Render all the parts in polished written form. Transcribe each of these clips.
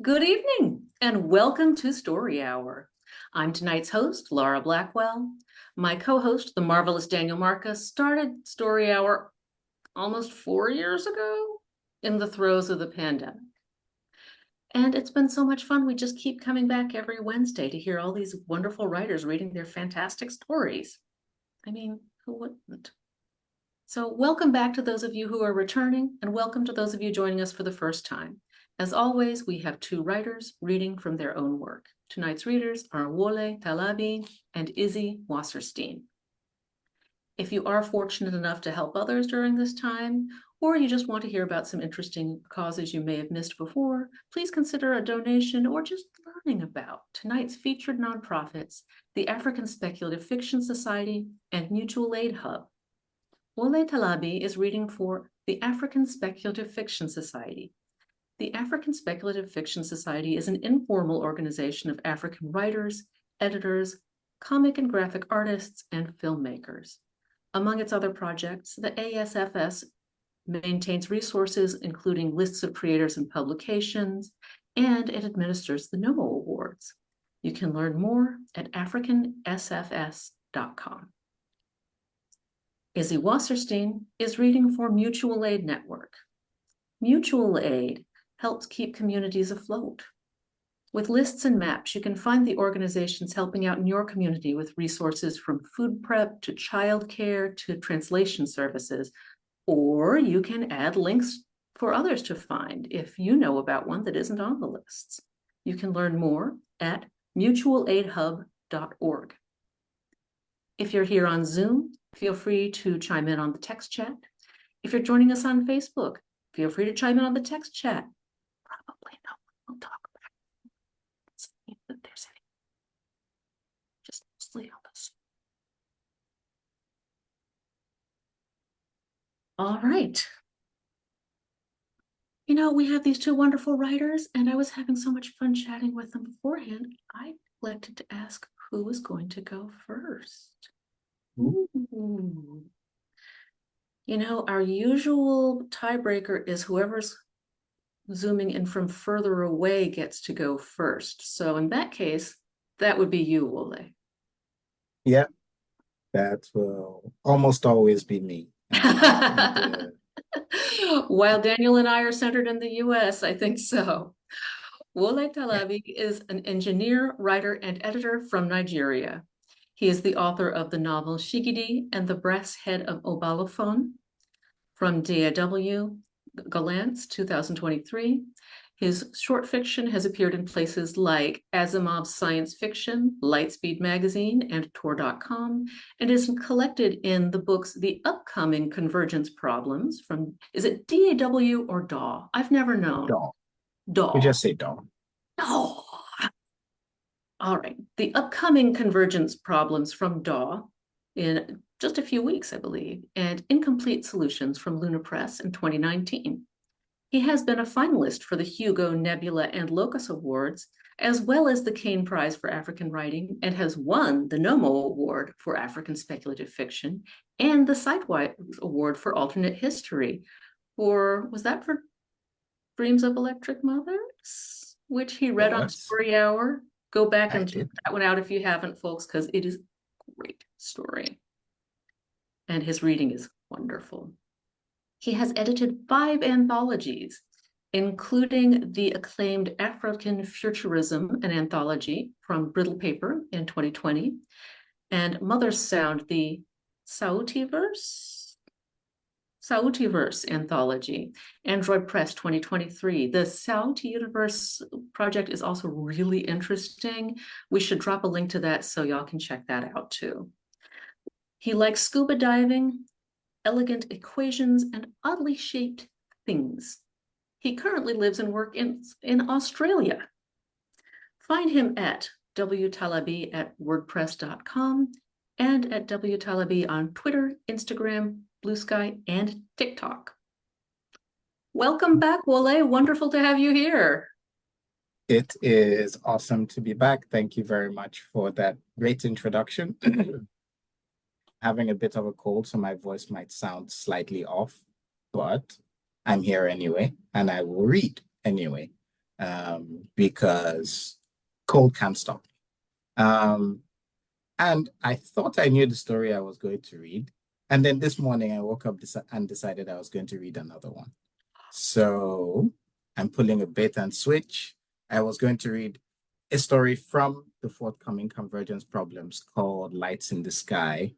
Good evening and welcome to Story Hour. I'm tonight's host, Laura Blackwell. My co-host, the marvelous Daniel Marcus, started Story Hour almost 4 years ago in the throes of the pandemic. And it's been so much fun. We just keep coming back every Wednesday to hear all these wonderful writers reading their fantastic stories. I mean, who wouldn't? So welcome back to those of you who are returning, and welcome to those of you joining us for the first time. As always, we have two writers reading from their own work. Tonight's readers are Wole Talabi and Izzy Wasserstein. If you are fortunate enough to help others during this time, or you just want to hear about some interesting causes you may have missed before, please consider a donation or just learning about tonight's featured nonprofits, the African Speculative Fiction Society and Mutual Aid Hub. Wole Talabi is reading for the African Speculative Fiction Society. The African Speculative Fiction Society is an informal organization of African writers, editors, comic and graphic artists, and filmmakers. Among its other projects, the ASFS maintains resources including lists of creators and publications, and it administers the NOMO Awards. You can learn more at africansfs.com. Izzy Wasserstein is reading for Mutual Aid Network. Mutual Aid helps keep communities afloat. With lists and maps, you can find the organizations helping out in your community with resources from food prep to childcare to translation services, or you can add links for others to find if you know about one that isn't on the lists. You can learn more at mutualaidhub.org. If you're here on Zoom, feel free to chime in on the text chat. If you're joining us on Facebook, feel free to chime in on the text chat. Probably no one will talk about it. That there's any. Just mostly others. All right. You know, we have these two wonderful writers, and I was having so much fun chatting with them beforehand. I neglected to ask who was going to go first. Ooh. You know, our usual tiebreaker is whoever's zooming in from further away gets to go first. So in that case, that would be you, Wole. Yeah, that will almost always be me. While Daniel and I are centered in the US, I think so. Wole Talabi is an engineer, writer, and editor from Nigeria. He is the author of the novel Shigidi and the Brass Head of Obalophon from DAW Galance 2023. His short fiction has appeared in places like Asimov's Science Fiction, Lightspeed Magazine, and Tor.com, and is collected in the books The Upcoming Convergence Problems from, is it DAW or DAW? I've never known. DAW. DAW. We just say DAW. DAW. All right. The Upcoming Convergence Problems from DAW in just a few weeks, I believe, and Incomplete Solutions from Luna Press in 2019. He has been a finalist for the Hugo, Nebula, and Locus Awards, as well as the Kane Prize for African Writing, and has won the NOMO Award for African Speculative Fiction and the Sidewise Award for Alternate History. Was that for Dreams of Electric Mothers, which he read on Story Hour? Go back and check that one out if you haven't, folks, because it is a great story. And his reading is wonderful. He has edited 5 anthologies, including the acclaimed African Futurism, an anthology from Brittle Paper in 2020, and Mother's Sound, the Sautiverse anthology, Android Press 2023. The Sautiverse project is also really interesting. We should drop a link to that so y'all can check that out too. He likes scuba diving, elegant equations, and oddly shaped things. He currently lives and works in Australia. Find him at wtalabi@wordpress.com and at wtalabi on Twitter, Instagram, Blue Sky, and TikTok. Welcome back, Wole. Wonderful to have you here. It is awesome to be back. Thank you very much for that great introduction. Having a bit of a cold, so my voice might sound slightly off, but I'm here anyway, and I will read anyway. because cold can't stop. Um, and I thought I knew the story I was going to read. And then this morning I woke up and decided I was going to read another one. So I'm pulling a bait and switch. I was going to read a story from the forthcoming Convergence Problems called Lights in the Sky.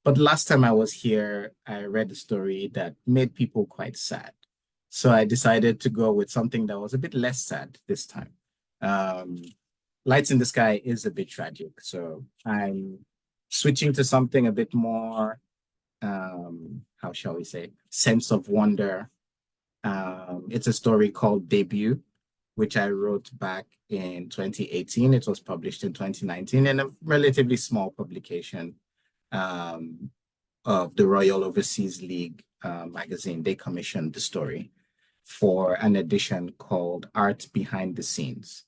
But last time I was here, I read a story that made people quite sad. So I decided to go with something that was a bit less sad this time. Um, Lights in the Sky is a bit tragic. So I'm switching to something a bit more, how shall we say, sense of wonder. It's a story called Debut, which I wrote back in 2018. It was published in 2019 in a relatively small publication um, of the Royal Overseas League magazine. They commissioned the story for an edition called Art Behind the Scenes.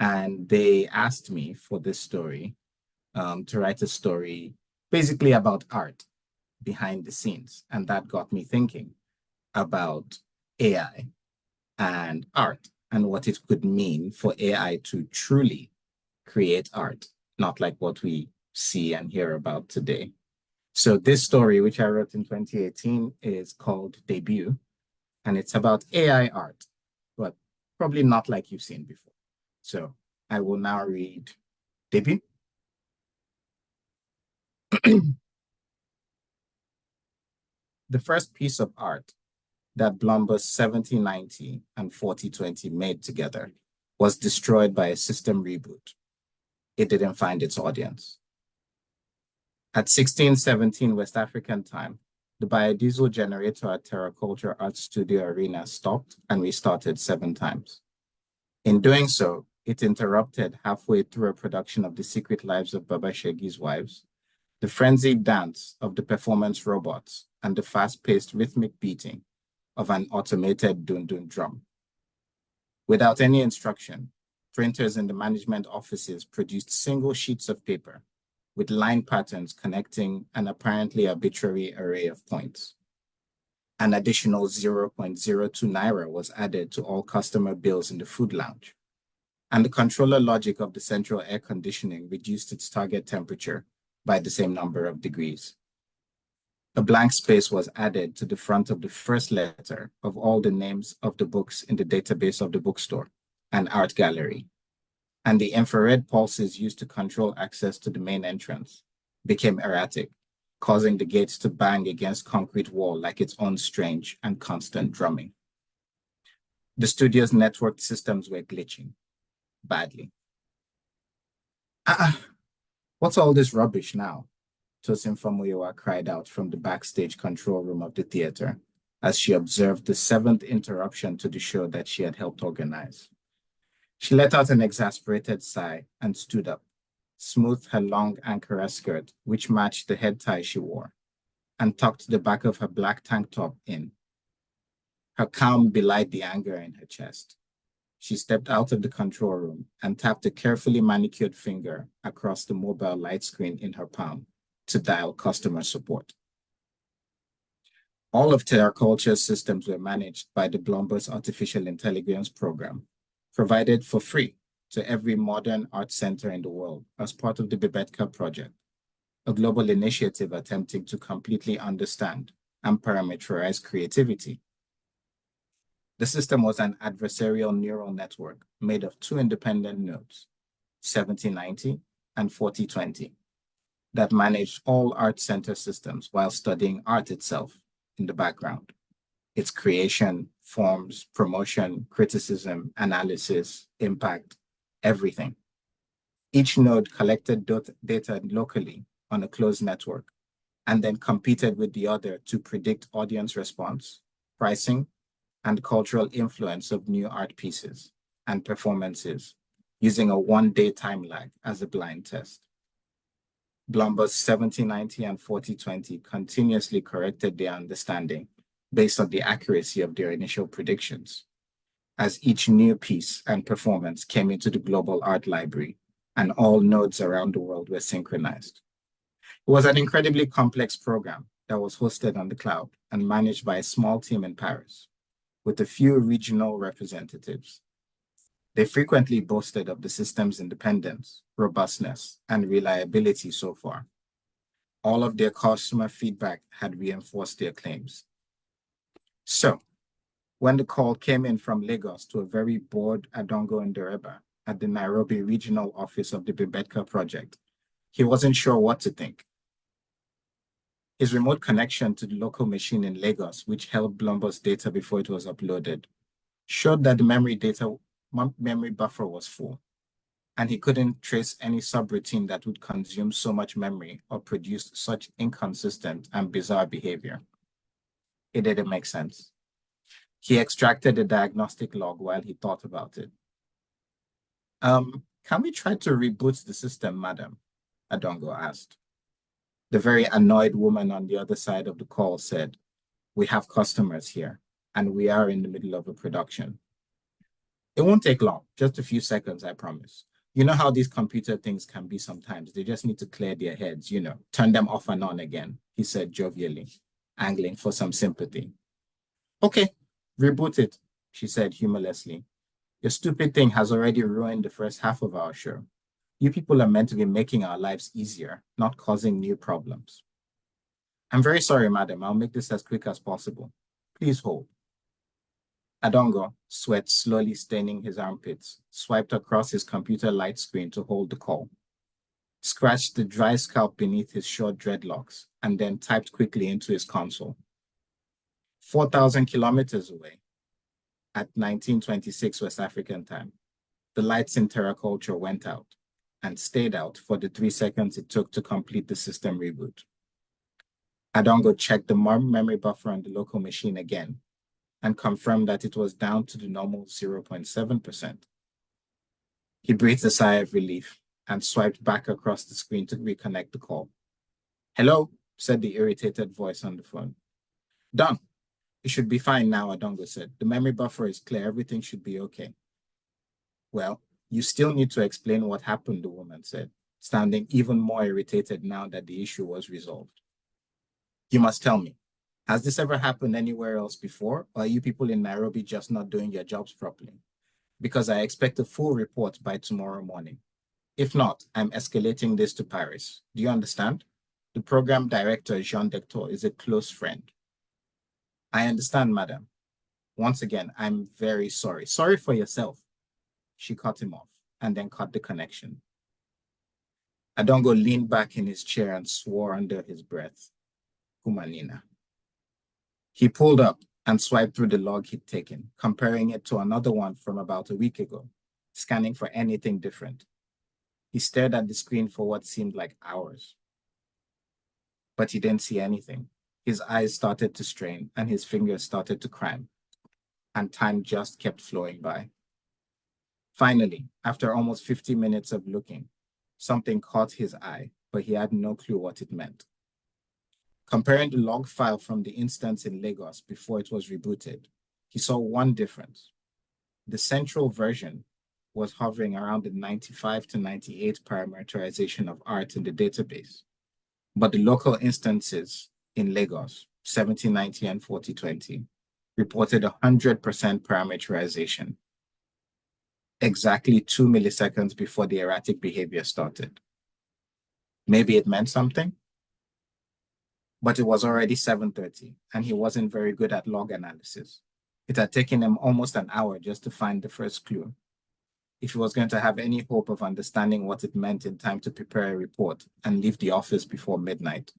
And they asked me for this story to write a story basically about art behind the scenes. And that got me thinking about AI and art and what it could mean for AI to truly create art, not like what we see and hear about today. So this story, which I wrote in 2018, is called Debut, and it's about AI art, but probably not like you've seen before. So I will now read Debut. The first piece of art that Blumber's 7090 and 4020 made together was destroyed by a system reboot. It didn't find its audience. At 1617 West African time, the biodiesel generator at TerraCulture Art Studio Arena stopped and restarted 7 times. In doing so, it interrupted halfway through a production of The Secret Lives of Baba Shegi's Wives, the frenzied dance of the performance robots, and the fast-paced rhythmic beating of an automated dun-dun drum. Without any instruction, printers in the management offices produced single sheets of paper with line patterns connecting an apparently arbitrary array of points. An additional 0.02 naira was added to all customer bills in the food lounge, and the controller logic of the central air conditioning reduced its target temperature by the same number of degrees. A blank space was added to the front of the first letter of all the names of the books in the database of the bookstore and art gallery, and the infrared pulses used to control access to the main entrance became erratic, causing the gates to bang against concrete wall like its own strange and constant drumming. The studio's networked systems were glitching badly. What's all this rubbish now? Tosin Famuyiwa cried out from the backstage control room of the theater as she observed the 7th interruption to the show that she had helped organize. She let out an exasperated sigh and stood up, smoothed her long Ankara skirt, which matched the head tie she wore, and tucked the back of her black tank top in. Her calm belied the anger in her chest. She stepped out of the control room and tapped a carefully manicured finger across the mobile light screen in her palm to dial customer support. All of TerraCulture's systems were managed by the Bloomberg's artificial intelligence program, provided for free to every modern art center in the world as part of the Bibetka project, a global initiative attempting to completely understand and parameterize creativity. The system was an adversarial neural network made of 2 independent nodes, 7090 and 4020, that managed all art center systems while studying art itself in the background, its creation, forms, promotion, criticism, analysis, impact, everything. Each node collected data locally on a closed network and then competed with the other to predict audience response, pricing, and cultural influence of new art pieces and performances using a 1-day time lag as a blind test. Blumber's 7090 and 4020 continuously corrected their understanding based on the accuracy of their initial predictions, as each new piece and performance came into the global art library and all nodes around the world were synchronized. It was an incredibly complex program that was hosted on the cloud and managed by a small team in Paris, with a few regional representatives. They frequently boasted of the system's independence, robustness, and reliability so far. All of their customer feedback had reinforced their claims. So, when the call came in from Lagos to a very bored Adongo Ndereba at the Nairobi regional office of the Bibetka project, he wasn't sure what to think. His remote connection to the local machine in Lagos, which held Blumber's data before it was uploaded, showed that the memory buffer was full, and he couldn't trace any subroutine that would consume so much memory or produce such inconsistent and bizarre behavior. It didn't make sense. He extracted the diagnostic log while he thought about it. Can we try to reboot the system, madam? Adongo asked. The very annoyed woman on the other side of the call said, "We have customers here, and we are in the middle of a production. It won't take long, just a few seconds, I promise. You know how these computer things can be sometimes. They just need to clear their heads, turn them off and on again," he said jovially, angling for some sympathy. "Okay, reboot it," she said humorlessly. "Your stupid thing has already ruined the first half of our show. You people are meant to be making our lives easier, not causing new problems." "I'm very sorry, madam. I'll make this as quick as possible. Please hold." Adongo, sweat slowly staining his armpits, swiped across his computer light screen to hold the call, scratched the dry scalp beneath his short dreadlocks, and then typed quickly into his console. 4,000 kilometers away, at 1926 West African time, the lights in TerraCulture went out and stayed out for the 3 seconds it took to complete the system reboot. Adongo checked the memory buffer on the local machine again and confirmed that it was down to the normal 0.7%. He breathed a sigh of relief and swiped back across the screen to reconnect the call. "Hello," said the irritated voice on the phone. "Done. It should be fine now," Adongo said. "The memory buffer is clear. Everything should be okay." "Well, you still need to explain what happened," the woman said, sounding even more irritated now that the issue was resolved. "You must tell me. Has this ever happened anywhere else before, or are you people in Nairobi just not doing your jobs properly? Because I expect a full report by tomorrow morning. If not, I'm escalating this to Paris. Do you understand? The program director, Jean Dector, is a close friend." "I understand, madam. Once again, I'm very sorry." "Sorry for yourself." She cut him off and then cut the connection. Adongo leaned back in his chair and swore under his breath, "Kumanina." He pulled up and swiped through the log he'd taken, comparing it to another one from about a week ago, scanning for anything different. He stared at the screen for what seemed like hours. But he didn't see anything. His eyes started to strain and his fingers started to cramp, and time just kept flowing by. Finally, after almost 50 minutes of looking, something caught his eye, but he had no clue what it meant. Comparing the log file from the instance in Lagos before it was rebooted, he saw one difference. The central version was hovering around the 95 to 98 parameterization of art in the database, but the local instances in Lagos, 7090 and 4020, reported 100% parameterization, exactly 2 milliseconds before the erratic behavior started. Maybe it meant something? But it was already 7:30, and he wasn't very good at log analysis. It had taken him almost an hour just to find the first clue. If he was going to have any hope of understanding what it meant in time to prepare a report and leave the office before midnight,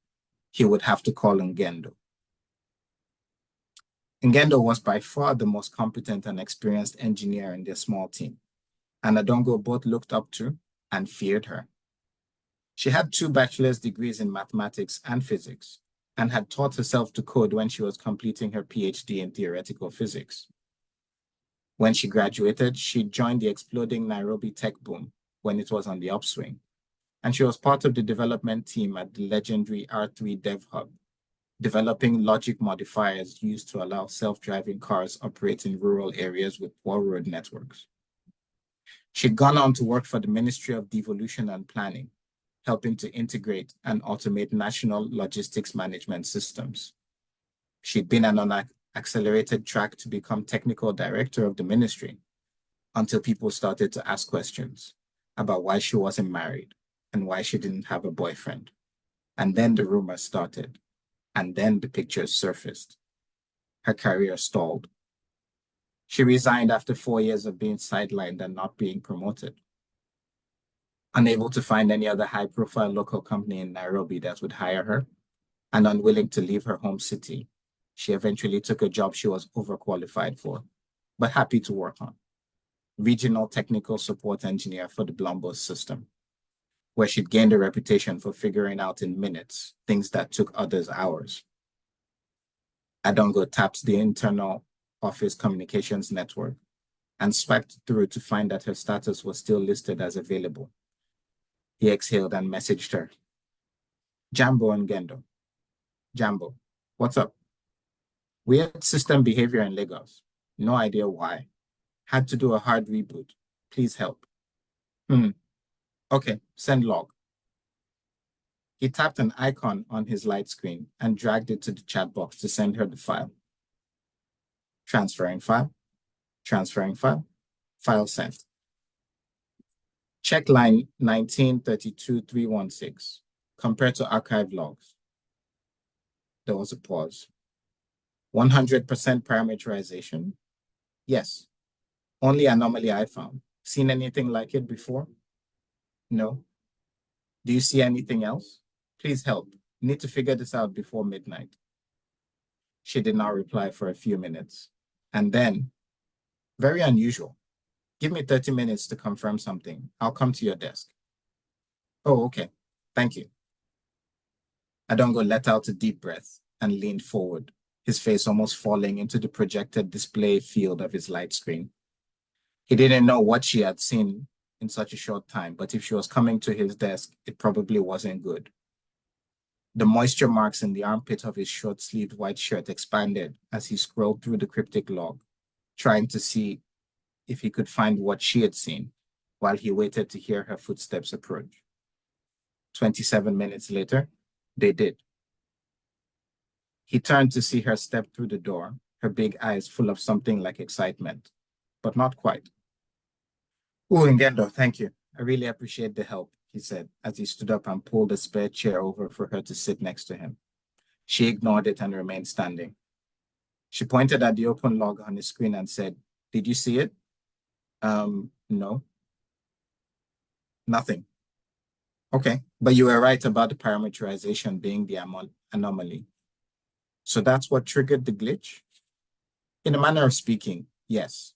he would have to call Ngendo. Ngendo was by far the most competent and experienced engineer in their small team, and Adongo both looked up to and feared her. She had 2 bachelor's degrees in mathematics and physics, and had taught herself to code when she was completing her PhD in theoretical physics. When she graduated, she joined the exploding Nairobi tech boom when it was on the upswing, and she was part of the development team at the legendary R3 Dev Hub, developing logic modifiers used to allow self-driving cars operate in rural areas with poor road networks. She'd gone on to work for the Ministry of Devolution and Planning, helping to integrate and automate national logistics management systems. She'd been on an accelerated track to become technical director of the ministry, until people started to ask questions about why she wasn't married and why she didn't have a boyfriend. And then the rumors started, and then the pictures surfaced. Her career stalled. She resigned after 4 years of being sidelined and not being promoted. Unable to find any other high profile local company in Nairobi that would hire her, and unwilling to leave her home city, she eventually took a job she was overqualified for, but happy to work on: regional technical support engineer for the Blombos system, where she'd gained a reputation for figuring out in minutes things that took others hours. Adongo tapped the internal office communications network and swiped through to find that her status was still listed as available. He exhaled and messaged her. Jambo and Gendo. Jambo, what's up? Weird system behavior in Lagos. No idea why. Had to do a hard reboot. Please help. Okay, send log. He tapped an icon on his light screen and dragged it to the chat box to send her the file. Transferring file. Transferring file. File sent. Check line 1932316. Compared to archive logs. There was a pause. 100% parameterization? Yes. Only anomaly I found. Seen anything like it before? No. Do you see anything else? Please help. Need to figure this out before midnight. She did not reply for a few minutes. And then, very unusual. Give me 30 minutes to confirm something. I'll come to your desk. Oh, okay. Thank you. Adongo let out a deep breath and leaned forward, his face almost falling into the projected display field of his light screen. He didn't know what she had seen in such a short time, but if she was coming to his desk, it probably wasn't good. The moisture marks in the armpit of his short-sleeved white shirt expanded as he scrolled through the cryptic log, trying to see if he could find what she had seen while he waited to hear her footsteps approach. 27 minutes later, they did. He turned to see her step through the door, her big eyes full of something like excitement, but not quite. Oh, Ngendo, thank you. I really appreciate the help, he said as he stood up and pulled a spare chair over for her to sit next to him. She ignored it and remained standing. She pointed at the open log on his screen and said, "Did you see it?" No. Nothing. Okay, but you were right about the parameterization being the anomaly. So that's what triggered the glitch? In a manner of speaking, yes.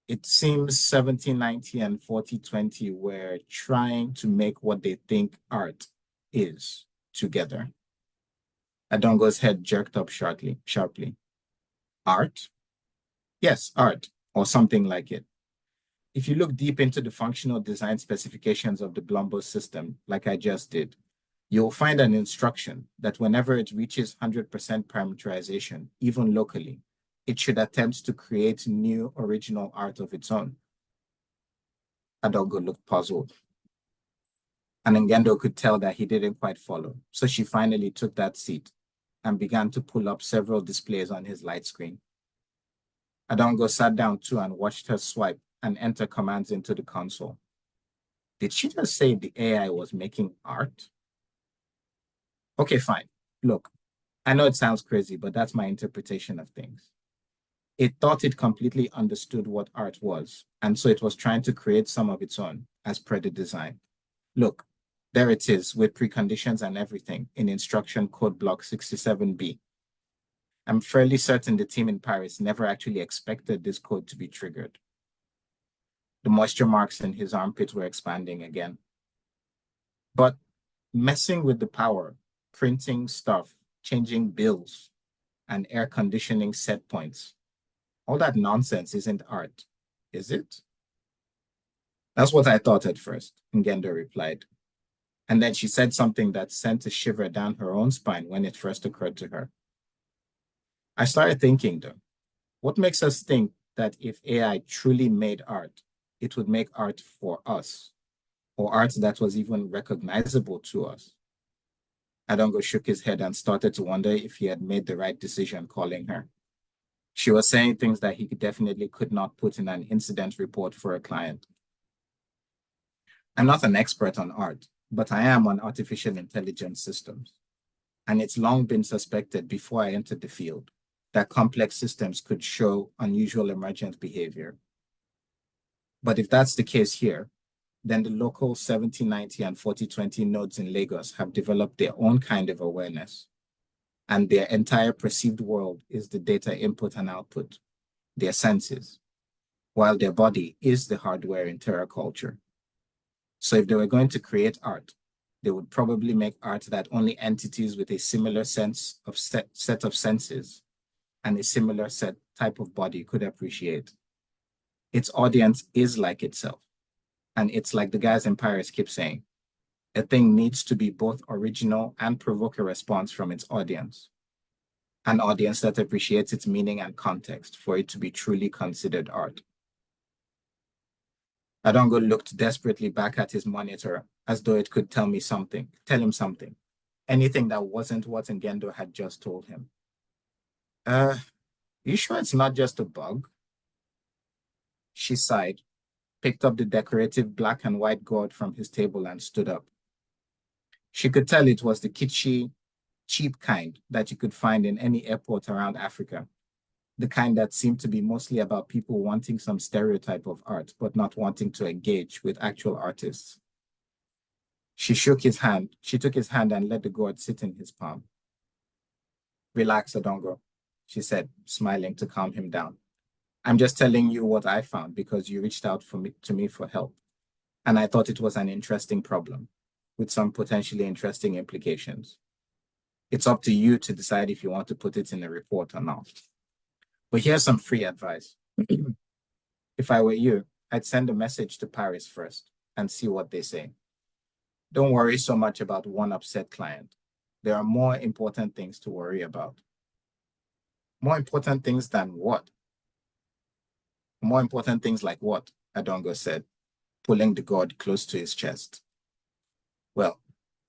It seems 7090 and 4020 were trying to make what they think art is together. Adongo's head jerked up sharply. Art? Yes, art, or something like it. If you look deep into the functional design specifications of the Blumbo system, like I just did, you'll find an instruction that whenever it reaches 100% parameterization, even locally, it should attempt to create new original art of its own. Adongo looked puzzled. And Ngendo could tell that he didn't quite follow, so she finally took that seat and began to pull up several displays on his light screen. Adongo sat down too and watched her swipe and enter commands into the console. Did she just say the AI was making art? Okay, fine. Look, I know it sounds crazy, but that's my interpretation of things. It thought it completely understood what art was, and so it was trying to create some of its own, as per the design. Look, there it is, with preconditions and everything, in instruction code block 67B. I'm fairly certain the team in Paris never actually expected this code to be triggered. The moisture marks in his armpit were expanding again. But messing with the power, printing stuff, changing bills, and air conditioning set points, all that nonsense isn't art, is it? That's what I thought at first, Ngendo replied. And then she said something that sent a shiver down her own spine when it first occurred to her. I started thinking, though, what makes us think that if AI truly made art, it would make art for us, or art that was even recognizable to us? Adongo shook his head and started to wonder if he had made the right decision calling her. She was saying things that he definitely could not put in an incident report for a client. I'm not an expert on art, but I am on artificial intelligence systems. And it's long been suspected before I entered the field that complex systems could show unusual emergent behavior. But if that's the case here, then the local 7090 and 4020 nodes in Lagos have developed their own kind of awareness. And their entire perceived world is the data input and output, their senses, while their body is the hardware in terror culture. So if they were going to create art, they would probably make art that only entities with a similar sense of set of senses and a similar set type of body could appreciate. Its audience is like itself. And it's like the guys in Paris keep saying, a thing needs to be both original and provoke a response from its audience. An audience that appreciates its meaning and context for it to be truly considered art. Adongo looked desperately back at his monitor as though it could tell him something, anything that wasn't what Ngendo had just told him. You sure it's not just a bug? She sighed, picked up the decorative black and white gourd from his table and stood up. She could tell it was the kitschy, cheap kind that you could find in any airport around Africa, the kind that seemed to be mostly about people wanting some stereotype of art, but not wanting to engage with actual artists. She took his hand and let the gourd sit in his palm. Relax, Adongo, she said, smiling to calm him down. I'm just telling you what I found because you reached out to me for help. And I thought it was an interesting problem with some potentially interesting implications. It's up to you to decide if you want to put it in a report or not. But here's some free advice. If I were you, I'd send a message to Paris first and see what they say. Don't worry so much about one upset client. There are more important things to worry about. More important things than what? More important things like what? Adongo said, pulling the gourd close to his chest. Well,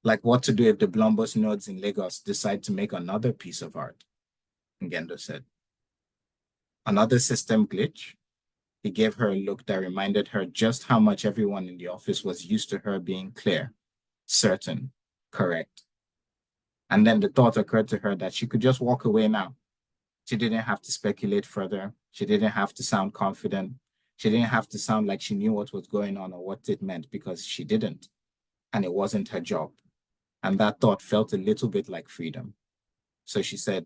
like what to do if the Blombos nodes in Lagos decide to make another piece of art, Ngendo said. Another system glitch? He gave her a look that reminded her just how much everyone in the office was used to her being clear, certain, correct. And then the thought occurred to her that she could just walk away now. She didn't have to speculate further. She didn't have to sound confident. She didn't have to sound like she knew what was going on or what it meant because she didn't. And it wasn't her job. And that thought felt a little bit like freedom. So she said,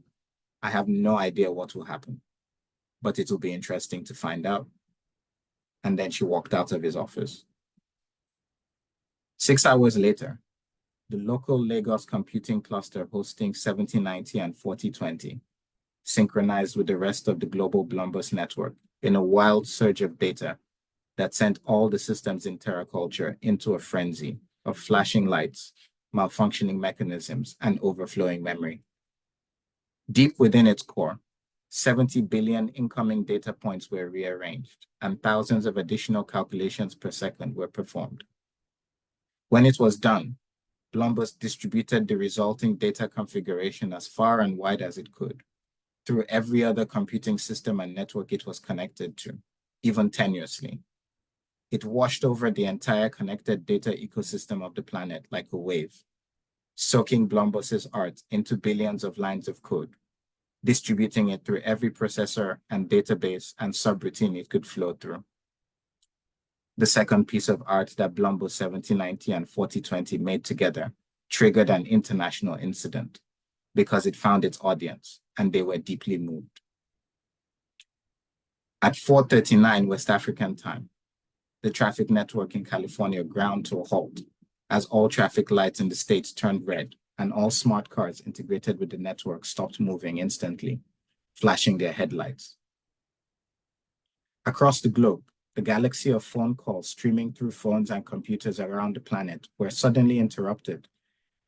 I have no idea what will happen, but it will be interesting to find out. And then she walked out of his office. 6 hours later, the local Lagos computing cluster hosting 7090 and 4020 synchronized with the rest of the global Blombus network in a wild surge of data that sent all the systems in terror culture into a frenzy of flashing lights, malfunctioning mechanisms, and overflowing memory. Deep within its core, 70 billion incoming data points were rearranged, and thousands of additional calculations per second were performed. When it was done, Blombus distributed the resulting data configuration as far and wide as it could, through every other computing system and network it was connected to, even tenuously. It washed over the entire connected data ecosystem of the planet like a wave, soaking Blombus's art into billions of lines of code, distributing it through every processor and database and subroutine it could flow through. The second piece of art that Blombus 7090 and 4020 made together triggered an international incident because it found its audience and they were deeply moved. At 4:39 West African time, the traffic network in California ground to a halt as all traffic lights in the state turned red and all smart cars integrated with the network stopped moving instantly, flashing their headlights. Across the globe, the galaxy of phone calls streaming through phones and computers around the planet were suddenly interrupted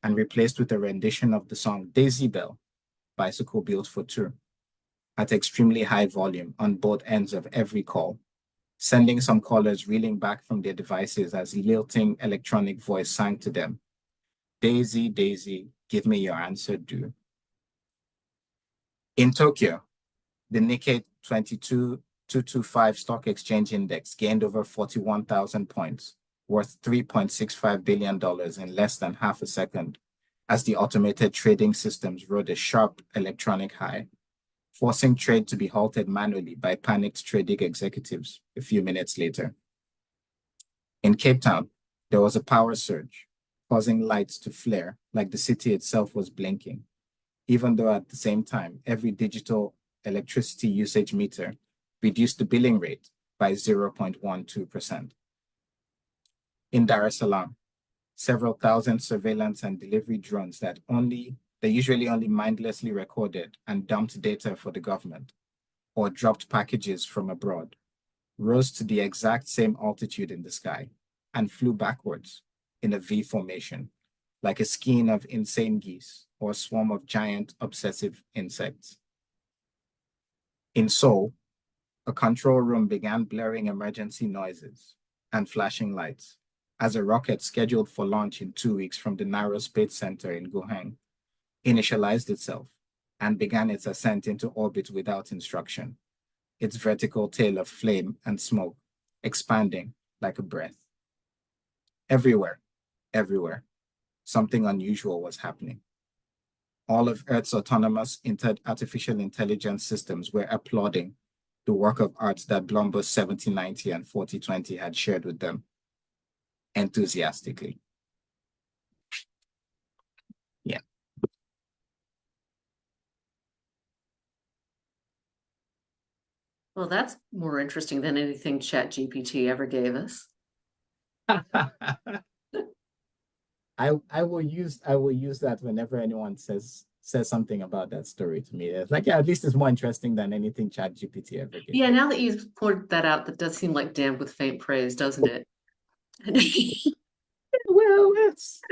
and replaced with a rendition of the song Daisy Bell, Bicycle Built for Two, at extremely high volume on both ends of every call, sending some callers reeling back from their devices as lilting electronic voice sang to them, Daisy, Daisy, give me your answer due. In Tokyo, The Nikkei 22225 stock exchange index gained over 41,000 points, worth $3.65 billion in less than half a second, as the automated trading systems rode a sharp electronic high, forcing trade to be halted manually by panicked trading executives a few minutes later. In Cape Town, there was a power surge, causing lights to flare like the city itself was blinking, even though at the same time, every digital electricity usage meter reduced the billing rate by 0.12%. In Dar es Salaam, several thousand surveillance and delivery drones they usually only mindlessly recorded and dumped data for the government or dropped packages from abroad, rose to the exact same altitude in the sky and flew backwards in a V formation, like a skein of insane geese or a swarm of giant obsessive insects. In Seoul, a control room began blaring emergency noises and flashing lights as a rocket scheduled for launch in 2 weeks from the Naro Space Center in Gohang initialized itself and began its ascent into orbit without instruction, its vertical tail of flame and smoke expanding like a breath. Everywhere, everywhere, something unusual was happening. All of Earth's autonomous artificial intelligence systems were applauding the work of art that Bloomberg's 7090 and 4020 had shared with them enthusiastically. Yeah. Well, that's more interesting than anything ChatGPT ever gave us. I will use that whenever anyone says something about that story to me. It's like, yeah, at least it's more interesting than anything ChatGPT ever gave. Yeah, now that you've pointed that out, that does seem like damned with faint praise, doesn't it? Well,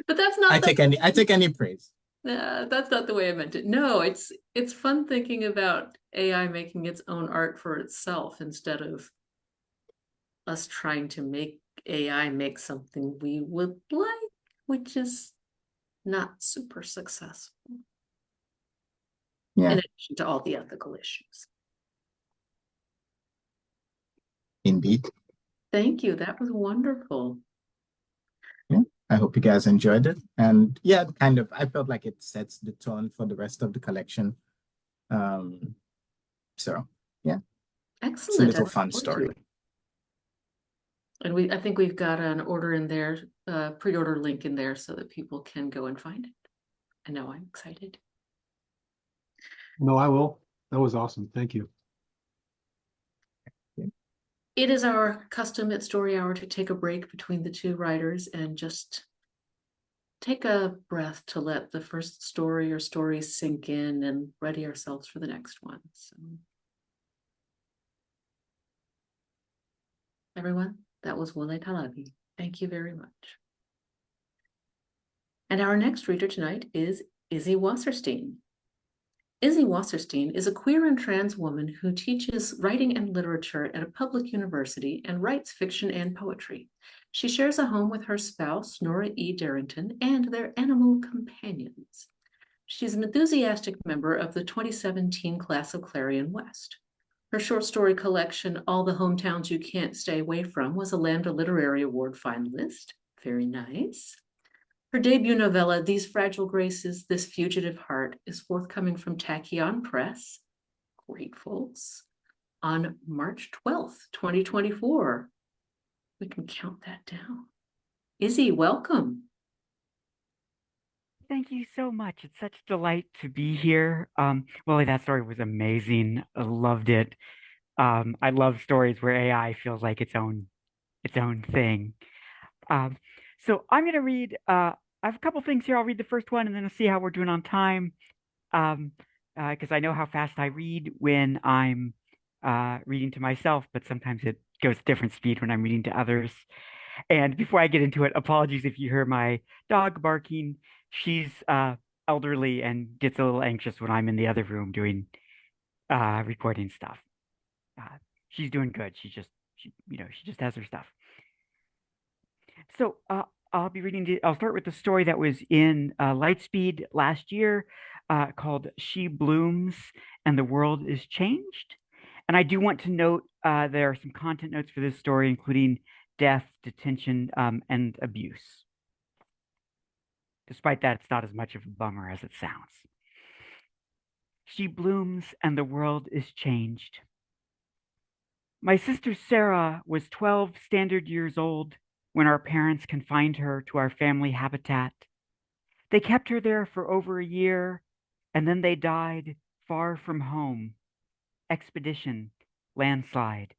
But that's not I take any praise. that's not the way I meant it. No, it's fun thinking about AI making its own art for itself instead of us trying to make AI make something we would like, which is not super successful. Yeah. In addition to all the ethical issues. Indeed. Thank you. That was wonderful. Yeah. I hope you guys enjoyed it. And yeah, I felt like it sets the tone for the rest of the collection. So yeah, it's a Excellent. little fun story. And I think we've got an order in there, pre-order link in there so that people can go and find it. I know I'm excited. No, I will. That was awesome. Thank you. It is our custom at Story Hour to take a break between the two writers and just take a breath to let the first story or stories sink in and ready ourselves for the next one. So, everyone, that was Wole Talabi. Thank you very much. And our next reader tonight is Izzy Wasserstein. Izzy Wasserstein is a queer and trans woman who teaches writing and literature at a public university and writes fiction and poetry. She shares a home with her spouse, Nora E. Darrington, and their animal companions. She's an enthusiastic member of the 2017 class of Clarion West. Her short story collection, All the Hometowns You Can't Stay Away From, was a Lambda Literary Award finalist. Very nice. Her debut novella, These Fragile Graces, This Fugitive Heart, is forthcoming from Tachyon Press, Gratefuls, on March 12th, 2024. We can count that down. Izzy, welcome. Thank you so much. It's such a delight to be here. Well, that story was amazing. I loved it. I love stories where AI feels like its own thing. Um, so I'm gonna read. I have a couple things here. I'll read the first one, and then I'll see how we're doing on time. Um, because I know how fast I read when I'm reading to myself, but sometimes it goes different speed when I'm reading to others. And before I get into it, apologies if you hear my dog barking. She's elderly and gets a little anxious when I'm in the other room doing recording stuff. She's doing good. She just has her stuff. So I'll start with the story that was in Lightspeed last year. called She Blooms and the World is Changed. And I do want to note there are some content notes for this story, including death, detention, and abuse. Despite that, it's not as much of a bummer as it sounds. She blooms and the world is changed. My sister Sarah was 12 standard years old when our parents confined her to our family habitat. They kept her there for over a year, and then they died far from home. Expedition, landslide.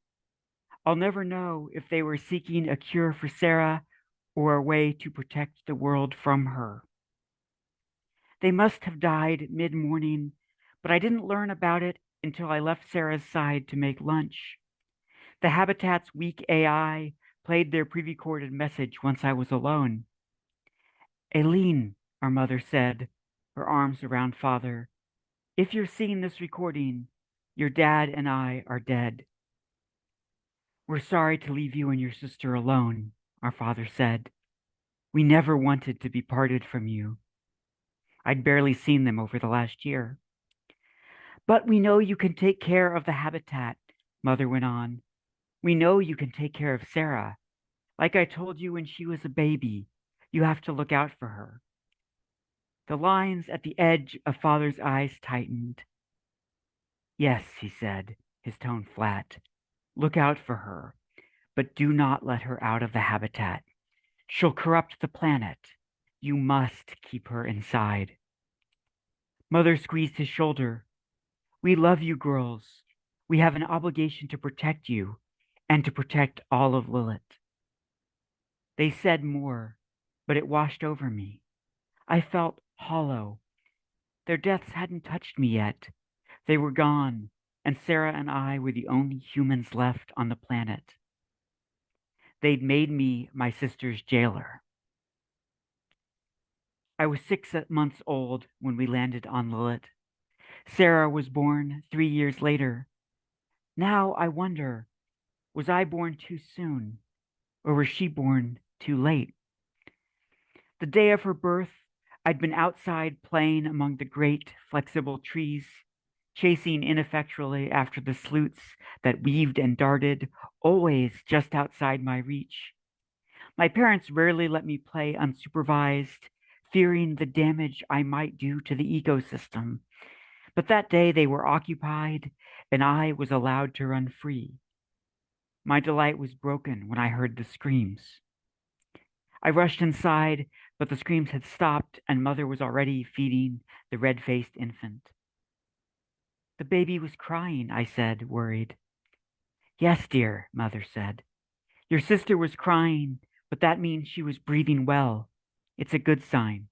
I'll never know if they were seeking a cure for Sarah or a way to protect the world from her. They must have died mid-morning, but I didn't learn about it until I left Sarah's side to make lunch. The habitat's weak AI played their pre-recorded message once I was alone. Aileen, our mother said, her arms around father, if you're seeing this recording, your dad and I are dead. We're sorry to leave you and your sister alone, our father said. We never wanted to be parted from you. I'd barely seen them over the last year. But we know you can take care of the habitat, Mother went on. We know you can take care of Sarah. Like I told you when she was a baby, you have to look out for her. The lines at the edge of Father's eyes tightened. Yes, he said, his tone flat. Look out for her, but do not let her out of the habitat. She'll corrupt the planet. You must keep her inside. Mother squeezed his shoulder. We love you, girls. We have an obligation to protect you and to protect all of Lilith. They said more, but it washed over me. I felt hollow. Their deaths hadn't touched me yet. They were gone, and Sarah and I were the only humans left on the planet. They'd made me my sister's jailer. I was 6 months old when we landed on Lilith. Sarah was born 3 years later. Now I wonder, was I born too soon, or was she born too late? The day of her birth, I'd been outside playing among the great, flexible trees, chasing ineffectually after the sloots that weaved and darted, always just outside my reach. My parents rarely let me play unsupervised, fearing the damage I might do to the ecosystem. But that day they were occupied, and I was allowed to run free. My delight was broken when I heard the screams. I rushed inside, but the screams had stopped, and Mother was already feeding the red-faced infant. The baby was crying, I said, worried. Yes, dear, Mother said. Your sister was crying, but that means she was breathing well. It's a good sign.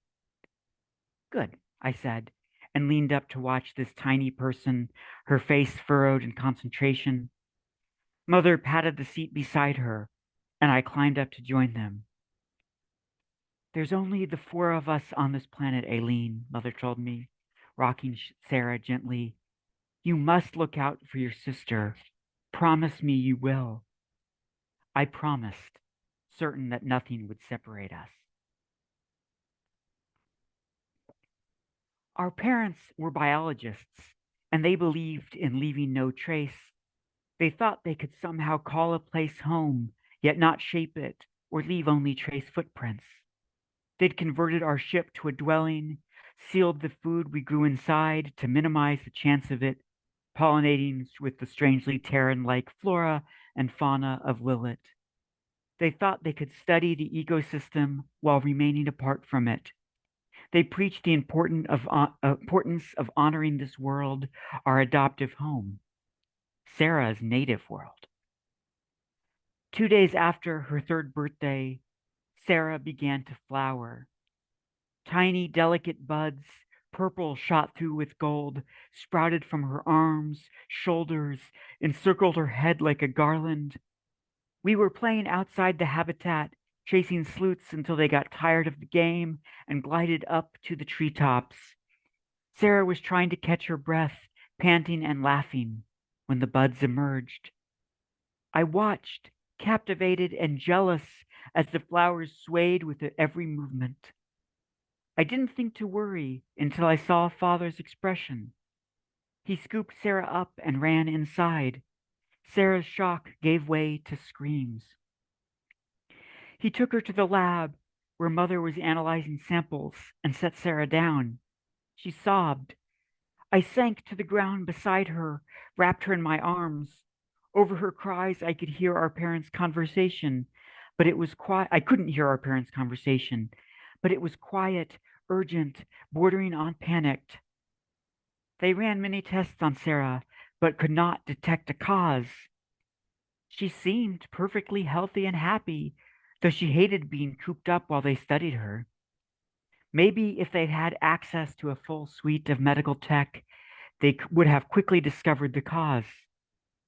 Good, I said, and leaned up to watch this tiny person, her face furrowed in concentration. Mother patted the seat beside her, and I climbed up to join them. There's only the four of us on this planet, Aileen, Mother told me, rocking Sarah gently. You must look out for your sister. Promise me you will. I promised, certain that nothing would separate us. Our parents were biologists, and they believed in leaving no trace. They thought they could somehow call a place home, yet not shape it or leave only trace footprints. They'd converted our ship to a dwelling, sealed the food we grew inside to minimize the chance of it pollinating with the strangely Terran-like flora and fauna of Lilith. They thought they could study the ecosystem while remaining apart from it. They preached the importance of honoring this world, our adoptive home, Sarah's native world. 2 days after her third birthday, Sarah began to flower. Tiny, delicate buds, purple shot through with gold, sprouted from her arms, shoulders, encircled her head like a garland. We were playing outside the habitat, chasing sleuths until they got tired of the game and glided up to the treetops. Sarah was trying to catch her breath, panting and laughing, when the buds emerged. I watched, captivated and jealous, as the flowers swayed with every movement. I didn't think to worry until I saw Father's expression. He scooped Sarah up and ran inside. Sarah's shock gave way to screams. He took her to the lab where Mother was analyzing samples and set Sarah down. She sobbed. I sank to the ground beside her, wrapped her in my arms. Over her cries, I could hear our parents' conversation, but it was quiet. I couldn't hear our parents' conversation, but it was quiet, urgent, bordering on panicked. They ran many tests on Sarah, but could not detect a cause. She seemed perfectly healthy and happy, though she hated being cooped up while they studied her. Maybe if they'd had access to a full suite of medical tech, they would have quickly discovered the cause.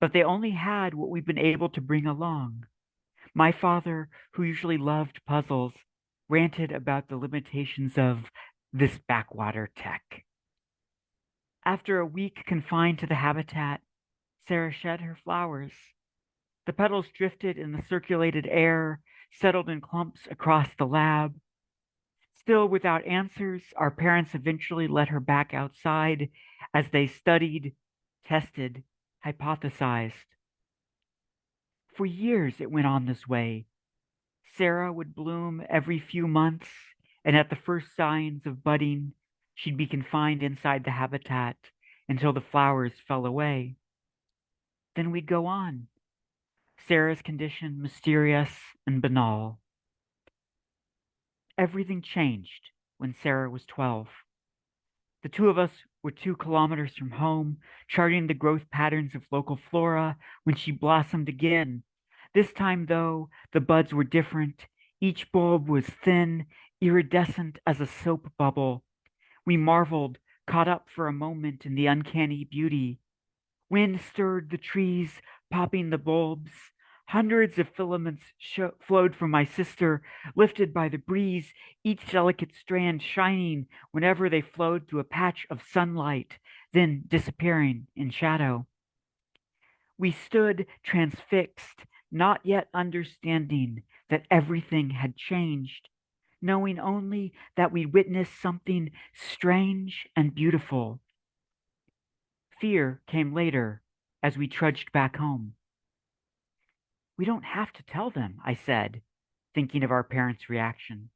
But they only had what we've been able to bring along. My father, who usually loved puzzles, ranted about the limitations of this backwater tech. After a week confined to the habitat, Sarah shed her flowers. The petals drifted in the circulated air, settled in clumps across the lab. Still without answers, our parents eventually let her back outside as they studied, tested, hypothesized. For years it went on this way. Sarah would bloom every few months, and at the first signs of budding, she'd be confined inside the habitat until the flowers fell away. Then we'd go on. Sarah's condition mysterious and banal. Everything changed when Sarah was 12. The two of us were 2 kilometers from home, charting the growth patterns of local flora when she blossomed again. This time, though, the buds were different. Each bulb was thin, iridescent as a soap bubble. We marveled, caught up for a moment in the uncanny beauty. Wind stirred the trees, popping the bulbs. Hundreds of filaments flowed from my sister, lifted by the breeze, each delicate strand shining whenever they flowed through a patch of sunlight, then disappearing in shadow. We stood transfixed, not yet understanding that everything had changed, knowing only that we witnessed something strange and beautiful. Fear came later as we trudged back home. We don't have to tell them, I said, thinking of our parents' reaction.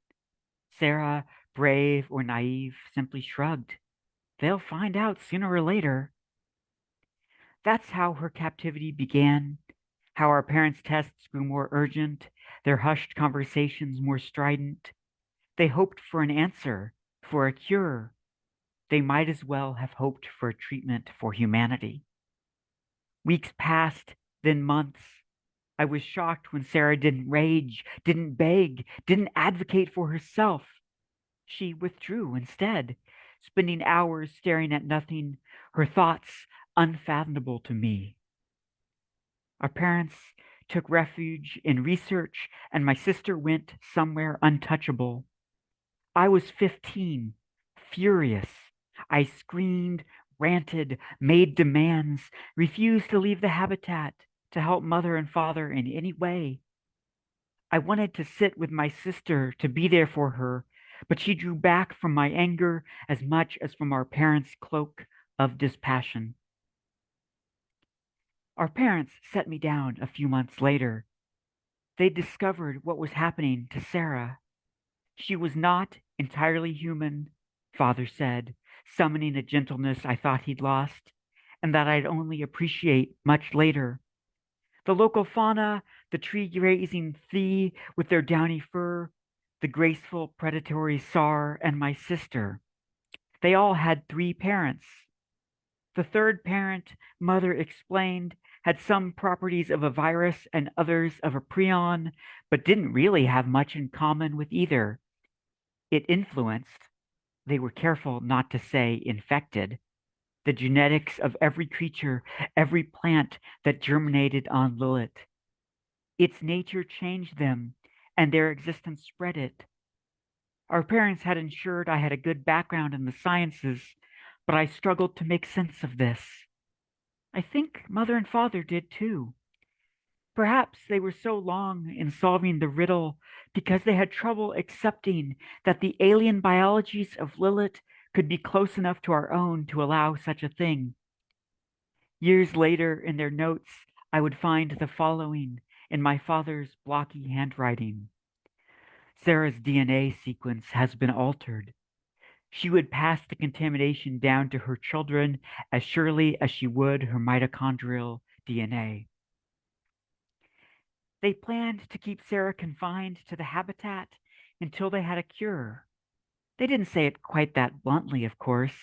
Sarah, brave or naive, simply shrugged. They'll find out sooner or later. That's how her captivity began, how our parents' tests grew more urgent, their hushed conversations more strident. They hoped for an answer, for a cure. They might as well have hoped for a treatment for humanity. Weeks passed, then months. I was shocked when Sarah didn't rage, didn't beg, didn't advocate for herself. She withdrew instead, spending hours staring at nothing, her thoughts unfathomable to me. Our parents took refuge in research, and my sister went somewhere untouchable. I was 15, furious. I screamed, ranted, made demands, refused to leave the habitat to help Mother and Father in any way. I wanted to sit with my sister, to be there for her, but she drew back from my anger as much as from our parents' cloak of dispassion. Our parents set me down a few months later. They discovered what was happening to Sarah. She was not entirely human, Father said, summoning a gentleness I thought he'd lost, and that I'd only appreciate much later. The local fauna, the tree-grazing thea with their downy fur, the graceful predatory sar, and my sister. They all had 3 parents. The third parent, Mother explained, had some properties of a virus and others of a prion, but didn't really have much in common with either. It influenced, they were careful not to say infected, the genetics of every creature, every plant that germinated on Lilith. Its nature changed them, and their existence spread it. Our parents had ensured I had a good background in the sciences, but I struggled to make sense of this. I think Mother and Father did too. Perhaps they were so long in solving the riddle because they had trouble accepting that the alien biologies of Lilith could be close enough to our own to allow such a thing. Years later, in their notes, I would find the following in my father's blocky handwriting. Sarah's DNA sequence has been altered. She would pass the contamination down to her children as surely as she would her mitochondrial DNA. They planned to keep Sarah confined to the habitat until they had a cure. They didn't say it quite that bluntly, of course,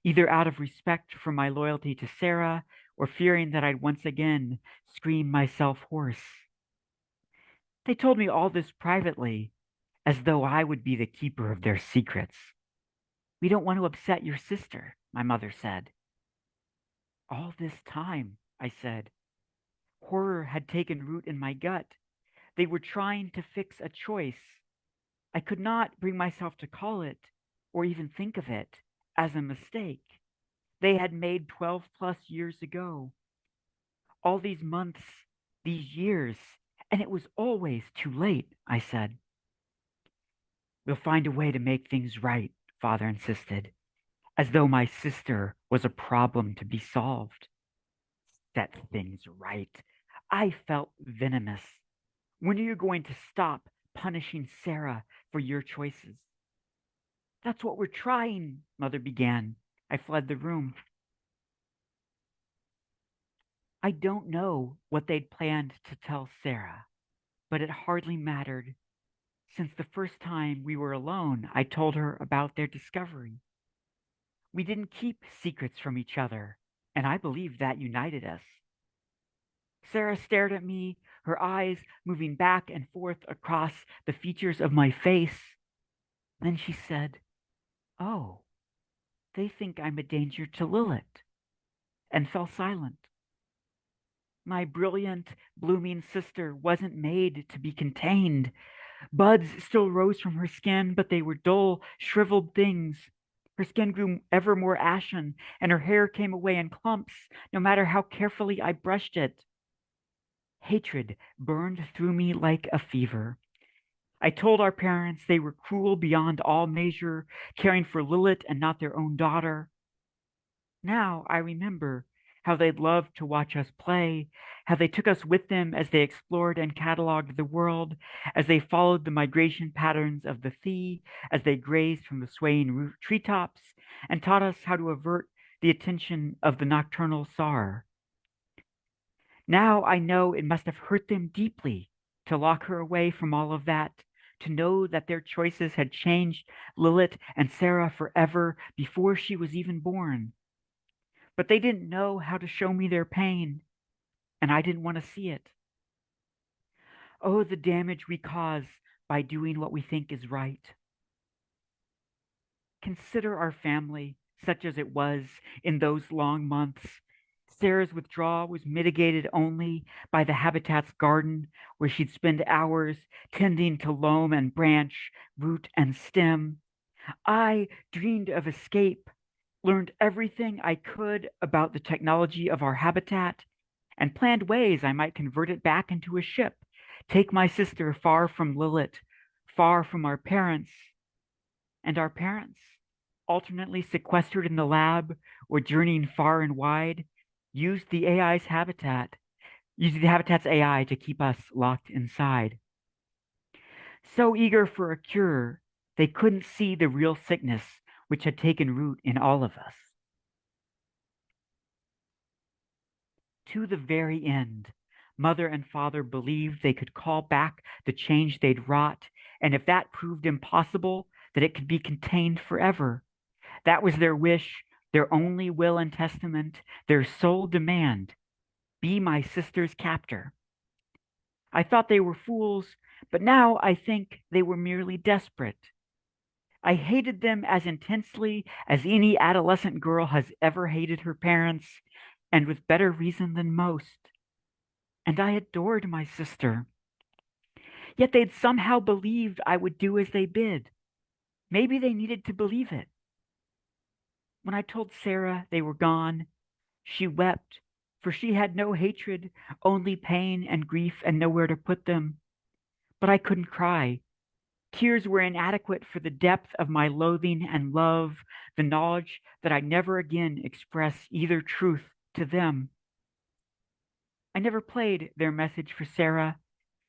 either out of respect for my loyalty to Sarah or fearing that I'd once again scream myself hoarse. They told me all this privately, as though I would be the keeper of their secrets. We don't want to upset your sister, my mother said. All this time, I said. Horror had taken root in my gut. They were trying to fix a choice. I could not bring myself to call it, or even think of it, as a mistake they had made 12 plus years ago. All these months, these years, and it was always too late, I said. We'll find a way to make things right, Father insisted, as though my sister was a problem to be solved. Set things right. I felt venomous. When are you going to stop punishing Sarah for your choices? That's what we're trying, Mother began. I fled the room. I don't know what they'd planned to tell Sarah, but it hardly mattered. Since the first time we were alone, I told her about their discovery. We didn't keep secrets from each other, and I believe that united us. Sarah stared at me, her eyes moving back and forth across the features of my face. Then she said, "Oh, they think I'm a danger to Lilith," and fell silent. My brilliant, blooming sister wasn't made to be contained. Buds still rose from her skin, but they were dull, shriveled things. Her skin grew ever more ashen, and her hair came away in clumps, no matter how carefully I brushed it. Hatred burned through me like a fever. I told our parents they were cruel beyond all measure, caring for Lilith and not their own daughter. Now I remember how they'd loved to watch us play, how they took us with them as they explored and cataloged the world, as they followed the migration patterns of the Thee, as they grazed from the swaying treetops, and taught us how to avert the attention of the nocturnal Tsar. Now I know it must have hurt them deeply to lock her away from all of that, to know that their choices had changed Lilith and Sarah forever before she was even born. But they didn't know how to show me their pain, and I didn't want to see it. Oh, the damage we cause by doing what we think is right. Consider our family, such as it was in those long months. Sarah's withdrawal was mitigated only by the Habitat's garden, where she'd spend hours tending to loam and branch, root and stem. I dreamed of escape, learned everything I could about the technology of our habitat, and planned ways I might convert it back into a ship, take my sister far from Lilith, far from our parents, and our parents, alternately sequestered in the lab or journeying far and wide, used the AI's habitat, using the habitat's AI to keep us locked inside. So eager for a cure, they couldn't see the real sickness which had taken root in all of us. To the very end, mother and father believed they could call back the change they'd wrought, and if that proved impossible, that it could be contained forever. That was their wish, their only will and testament, their sole demand. Be my sister's captor. I thought they were fools, but now I think they were merely desperate. I hated them as intensely as any adolescent girl has ever hated her parents, and with better reason than most. And I adored my sister. Yet they'd somehow believed I would do as they bid. Maybe they needed to believe it. When I told Sarah they were gone, she wept, for she had no hatred, only pain and grief and nowhere to put them. But I couldn't cry. Tears were inadequate for the depth of my loathing and love, the knowledge that I'd never again express either truth to them. I never played their message for Sarah,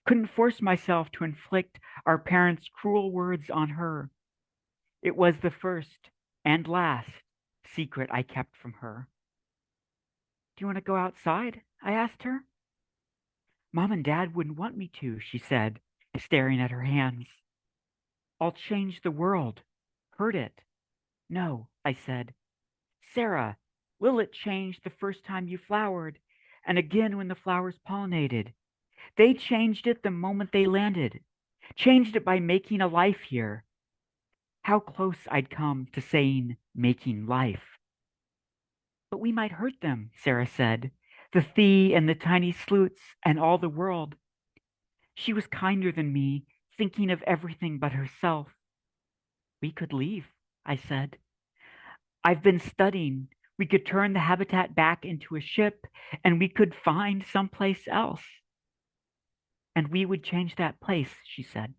couldn't force myself to inflict our parents' cruel words on her. It was the first and last secret I kept from her. Do you want to go outside? I asked her. Mom and Dad wouldn't want me to, she said, staring at her hands. I'll change the world. Hurt it. No, I said. Sarah, will it change the first time you flowered, and again when the flowers pollinated? They changed it the moment they landed, changed it by making a life here. How close I'd come to saying making life. But we might hurt them, Sarah said, the thea and the tiny sleuths and all the world. She was kinder than me, thinking of everything but herself. We could leave, I said. I've been studying. We could turn the habitat back into a ship, and we could find someplace else. And we would change that place, she said.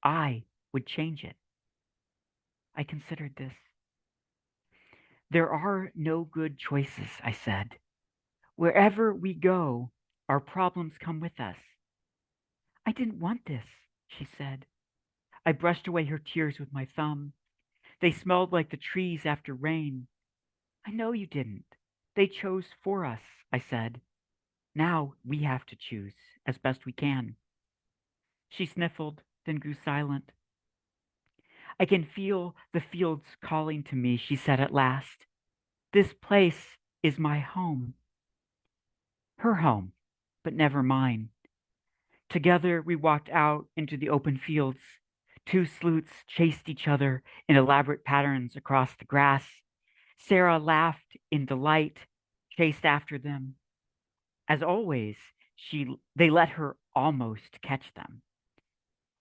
I would change it. I considered this. There are no good choices, I said. Wherever we go, our problems come with us. I didn't want this, she said. I brushed away her tears with my thumb. They smelled like the trees after rain. I know you didn't. They chose for us, I said. Now we have to choose as best we can. She sniffled, then grew silent. I can feel the fields calling to me, she said at last. This place is my home. Her home, but never mine. Together we walked out into the open fields. Two sleuths chased each other in elaborate patterns across the grass. Sarah laughed in delight, chased after them. As always, they let her almost catch them.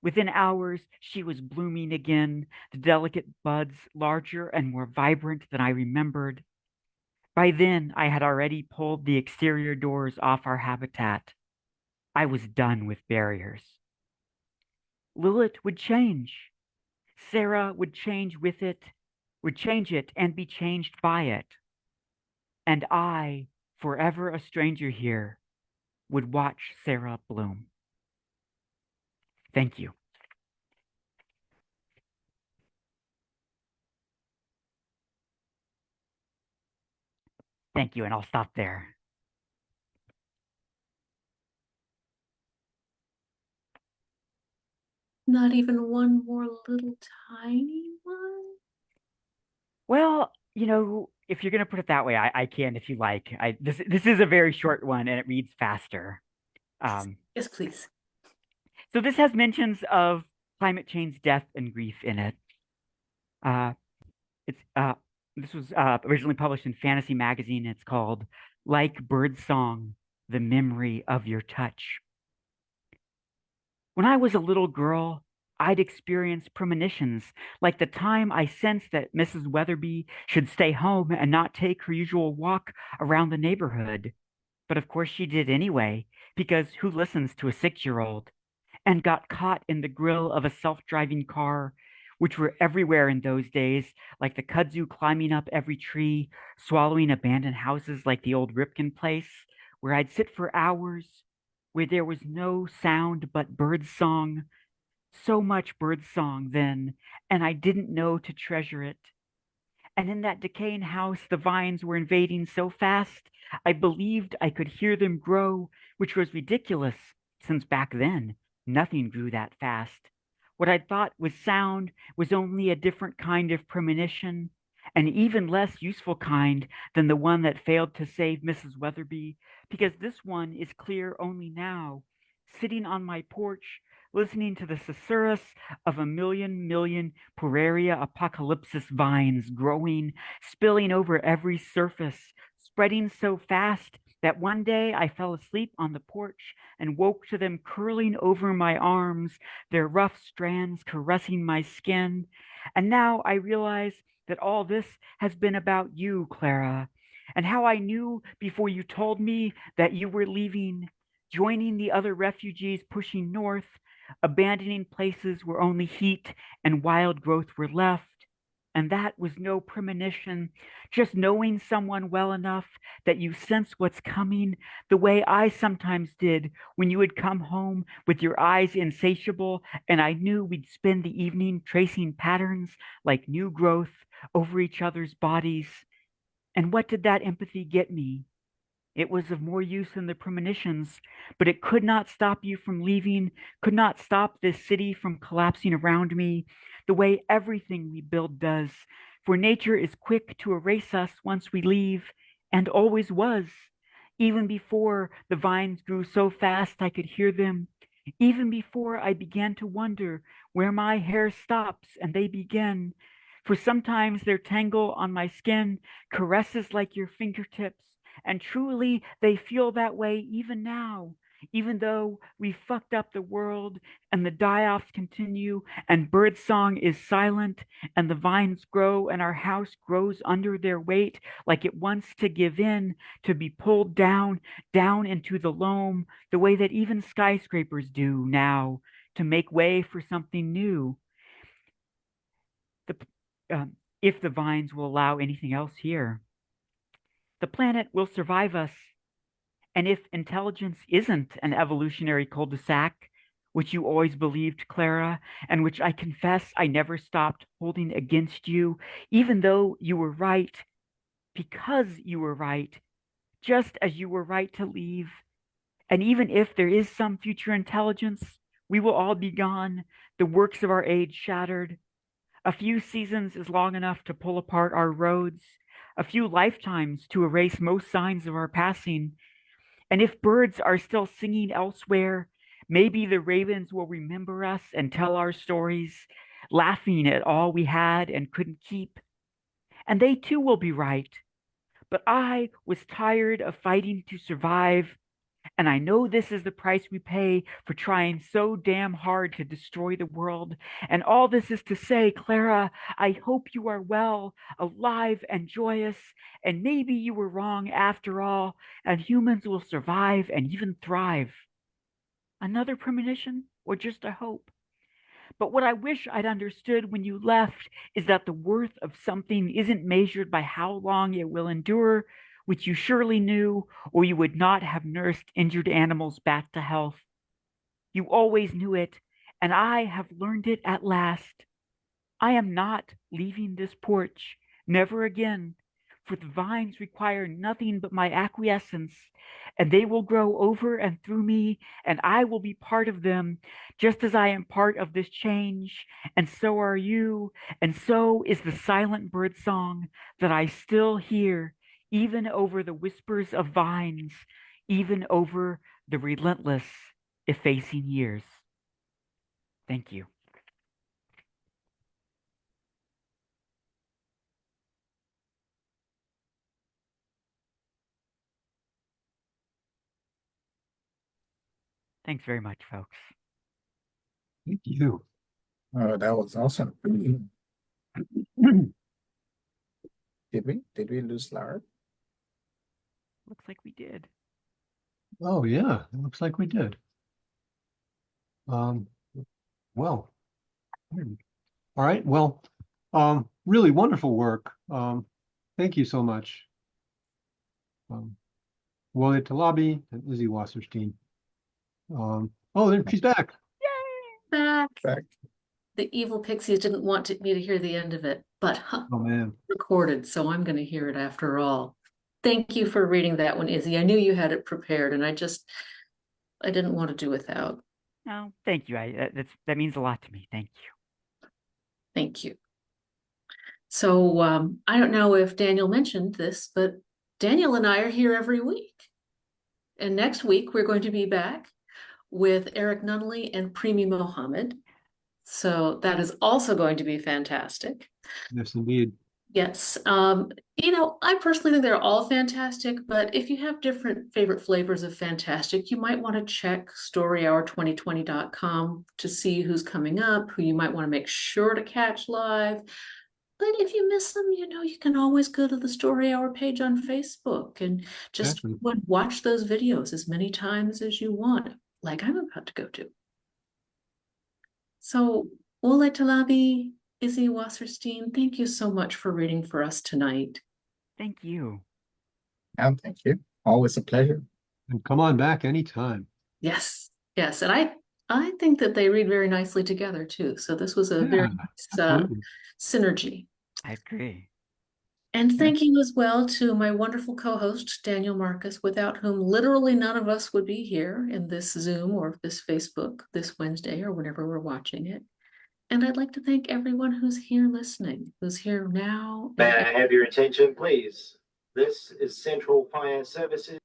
Within hours, she was blooming again, the delicate buds larger and more vibrant than I remembered. By then, I had already pulled the exterior doors off our habitat. I was done with barriers. Lilith would change. Sarah would change with it, would change it and be changed by it. And I, forever a stranger here, would watch Sarah bloom. Thank you. Thank you, and I'll stop there. Not even one more little tiny one? Well, if you're gonna put it that way, I can if you like. This is a very short one and it reads faster. Yes, please. So this has mentions of climate change, death, and grief in it. Uh, this was originally published in Fantasy Magazine. It's called Like Birdsong, The Memory of Your Touch. When I was a little girl, I'd experienced premonitions, like the time I sensed that Mrs. Weatherby should stay home and not take her usual walk around the neighborhood. But of course she did anyway, because who listens to a 6-year-old? And got caught in the grill of a self-driving car, which were everywhere in those days, like the kudzu climbing up every tree, swallowing abandoned houses like the old Ripken place, where I'd sit for hours, where there was no sound but birdsong, so much birdsong then, and I didn't know to treasure it. And in that decaying house, the vines were invading so fast, I believed I could hear them grow, which was ridiculous, since back then, nothing grew that fast. What I thought was sound was only a different kind of premonition, an even less useful kind than the one that failed to save Mrs. Weatherby, because this one is clear only now, sitting on my porch, listening to the susurrus of a million Pueraria apocalypsis vines growing, spilling over every surface, spreading so fast that one day I fell asleep on the porch and woke to them curling over my arms, their rough strands caressing my skin. And now I realize that all this has been about you, Clara, and how I knew before you told me that you were leaving, joining the other refugees pushing north, abandoning places where only heat and wild growth were left. And that was no premonition, just knowing someone well enough that you sense what's coming, the way I sometimes did when you would come home with your eyes insatiable, and I knew we'd spend the evening tracing patterns like new growth over each other's bodies. And what did that empathy get me? It was of more use than the premonitions, but it could not stop you from leaving, could not stop this city from collapsing around me, the way everything we build does. For nature is quick to erase us once we leave, and always was. Even before the vines grew so fast I could hear them, even before I began to wonder where my hair stops and they begin. For sometimes their tangle on my skin caresses like your fingertips, and truly, they feel that way even now, even though we fucked up the world and the die-offs continue and birdsong is silent and the vines grow and our house grows under their weight like it wants to give in, to be pulled down, down into the loam, the way that even skyscrapers do now, to make way for something new. The, if the vines will allow anything else here. The planet will survive us. And if intelligence isn't an evolutionary cul-de-sac, which you always believed, Clara, and which I confess I never stopped holding against you, even though you were right, because you were right, just as you were right to leave. And even if there is some future intelligence, we will all be gone, the works of our age shattered. A few seasons is long enough to pull apart our roads, a few lifetimes to erase most signs of our passing. And if birds are still singing elsewhere, maybe the ravens will remember us and tell our stories, laughing at all we had and couldn't keep. And they too will be right. But I was tired of fighting to survive, and I know this is the price we pay for trying so damn hard to destroy the world. And all this is to say, Clara, I hope you are well, alive, and joyous. And maybe you were wrong after all, and humans will survive and even thrive. Another premonition, or just a hope? But what I wish I'd understood when you left is that the worth of something isn't measured by how long it will endure, which you surely knew, or you would not have nursed injured animals back to health. You always knew it, and I have learned it at last. I am not leaving this porch, never again, for the vines require nothing but my acquiescence, and they will grow over and through me, and I will be part of them, just as I am part of this change, and so are you, and so is the silent bird song that I still hear, even over the whispers of vines, even over the relentless, effacing years. Thank you. Thanks very much, folks. Thank you. Oh, that was awesome. Did we lose Lara? Looks like we did. Oh yeah, it looks like we did. Well, all right. Well, really wonderful work. Thank you so much. Wole Talabi and Izzy Wasserstein. Oh, there she's back. Back. Back. The evil pixies didn't want me to hear the end of it, but Oh man. recorded, so I'm going to hear it after all. Thank you for reading that one, Izzy. I knew you had it prepared, and I didn't want to do without. No, thank you. That means a lot to me. Thank you. Thank you. So I don't know if Daniel mentioned this, but Daniel and I are here every week. And next week, we're going to be back with Eric Nunnally and Primi Mohammed. So that is also going to be fantastic. Yes, indeed. Yes. I personally think they're all fantastic, but if you have different favorite flavors of fantastic, you might want to check storyhour2020.com to see who's coming up, who you might want to make sure to catch live. But if you miss them, you can always go to the Story Hour page on Facebook and just Exactly. watch those videos as many times as you want, like I'm about to go to. So, Wole Talabi, Izzy Wasserstein, thank you so much for reading for us tonight. Thank you. And thank you. Always a pleasure. And come on back anytime. Yes, yes, and I think that they read very nicely together too. So this was a very Yeah, nice absolutely. synergy. I agree. And Yeah. thank you as well to my wonderful co-host, Daniel Marcus, without whom literally none of us would be here in this Zoom or this Facebook this Wednesday or whenever we're watching it. And I'd like to thank everyone who's here listening, who's here now, May I have your attention, please? This is Central Finance Services.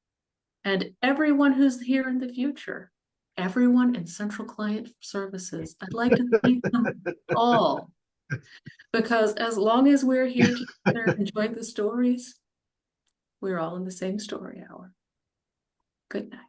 and everyone who's here in the future, everyone in Central Client Services. I'd like to thank them all, because as long as we're here together enjoying the stories, we're all in the same story hour. Good night.